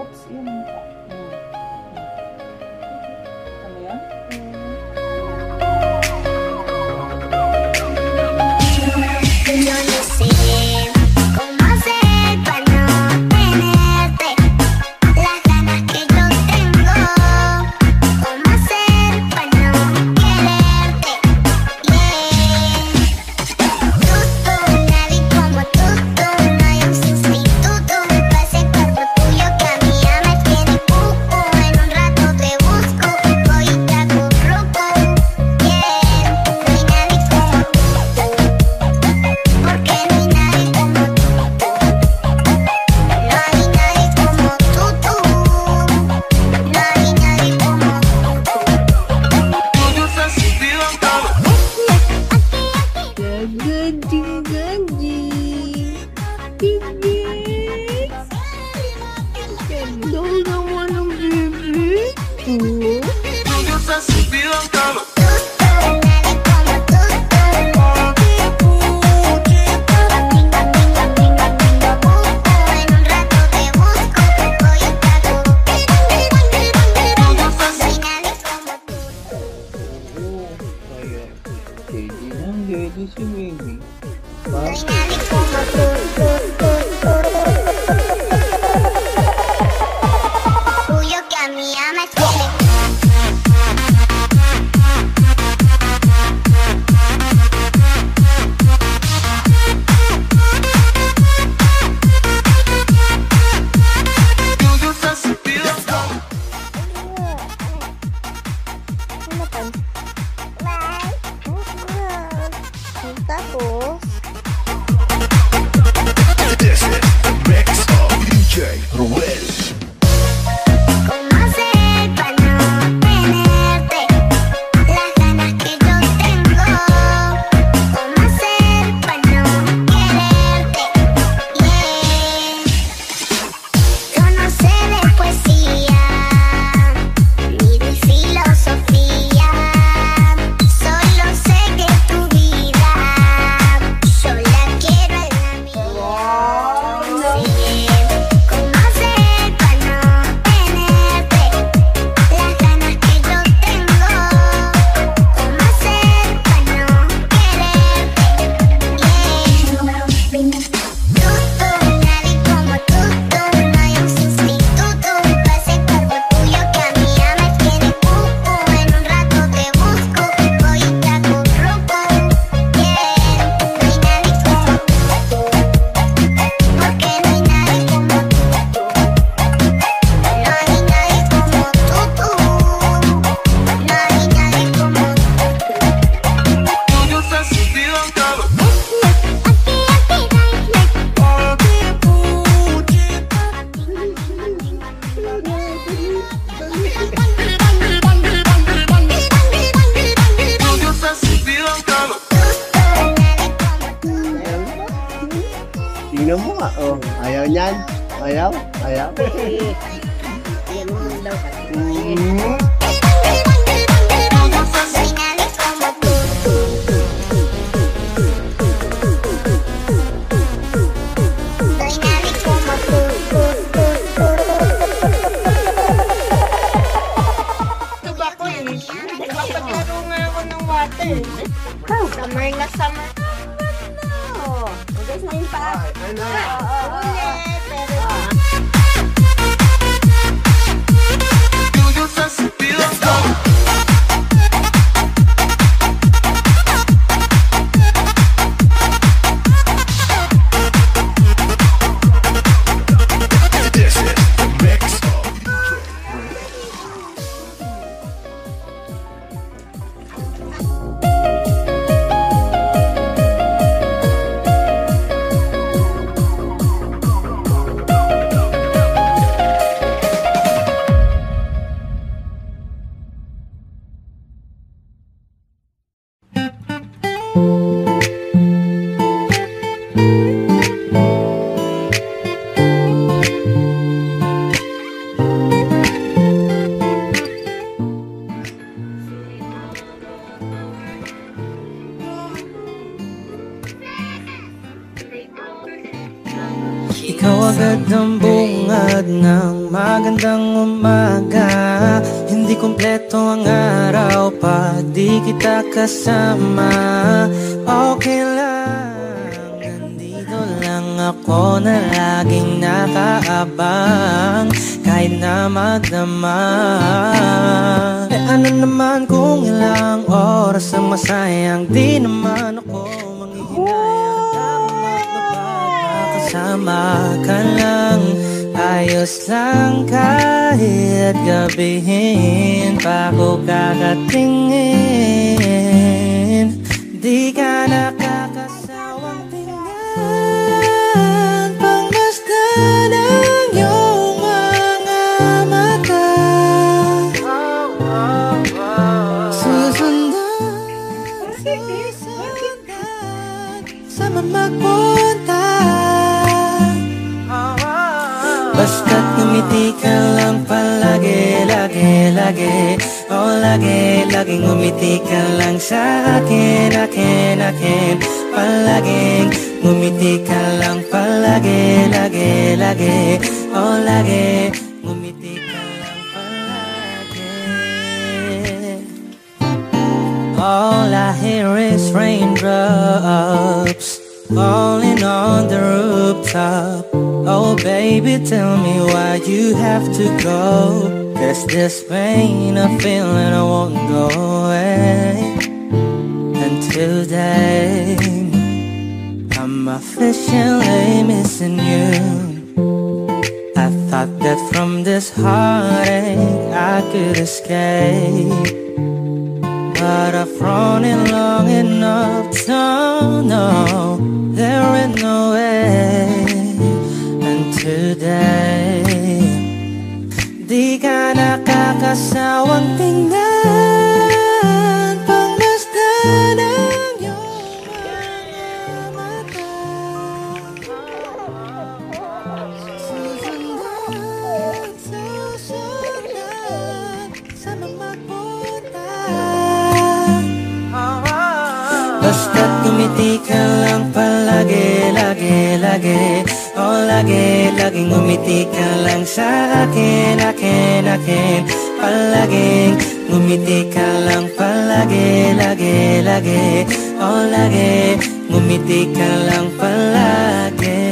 Oops, yun. Ano yan? Yo no sé cómo hacer para no tenerte las ganas que yo tengo. Cómo hacer para no quererte. Nadie como tú, no hay un sustituto para ese cuerpo tuyo que a mí ya me tiene cuco. En un rato te busco, voy y te acurruco. No hay nadie como tú. Porque no hay nadie como tú. No hay nadie como tú. No hay nadie como Daddy si baby. tuyo que a mí ya me tiene. Tapos This is the mix of DJ Ruel. ¿cómo hacer para no tenerte las ganas que yo tengo? ¿Cómo hacer para no quererte? Yo no sé de poesía ni de filosofía, solo sé que tu vida yo la quiero en la mía. ¿Cómo hacer para no tenerte las ganas que yo tengo? ¿Cómo hacer para no quererte? Nadie como tú, no hay un sustituto para ese cuerpo tuyo que a mí ya me tiene cuco. En un rato te busco, voy y te acurruco. No hay nadie como tú. Porque no hay nadie como tú. No hay nadie como tú. No hay nadie como tú. Tingnan mo nga, oh. Ayaw niyan. Ayaw. Yan mo daw kasi. Mm. Soy nadie como tú. Soy nadie como tú. Diba ko eh? Nagpapaglaro nga ako ng water. Summer na summer. Oo. Guys, na yung pa. Ulit. Pero... This is the mix of DJ Ikaw agad ang bungad ng magandang umaga. Hindi kumpleto ang araw pa di kita kasama. Okay lang, nandito lang ako na laging nakaabang. Kahit na magdama, ano naman kung ilang oras ang masayang, di naman ako manghihinayang. Kasama ka lang, ayos lang kahit gabihin pa ko kakatingin. Di ka nakakasawang tingnan, pangmasdan ang iyong mga mata. Susundan, susundan sama magpunta. Basta't ngumiti ka lang palagi, lagi, lagi. Oh, lagi, laging ngumiti ka lang sa akin, akin, akin. Palaging ngumiti ka lang palagi, lagi, lagi. Oh, lagi, ngumiti ka lang palagi. All I hear is raindrops falling on the rooftop. Oh baby, tell me why you have to go. There's this pain I'm feeling I won't go away. And today I'm officially missing you. I thought that from this heartache I could escape, but I've run it long enough to know there ain't no way. And today, di ka nakakasawang tingnan, pangmasdan ang iyong mga mata. Susundan, susundan sama magpunta. Basta't ngumiti ka lang palagi, lagi, lagi. Oh, lagi, laging ngumiti ka lang sa akin, akin, akin. Palaging ngumiti ka lang palagi, lagi, lagi. Oh, lagi, ngumiti ka lang palagi.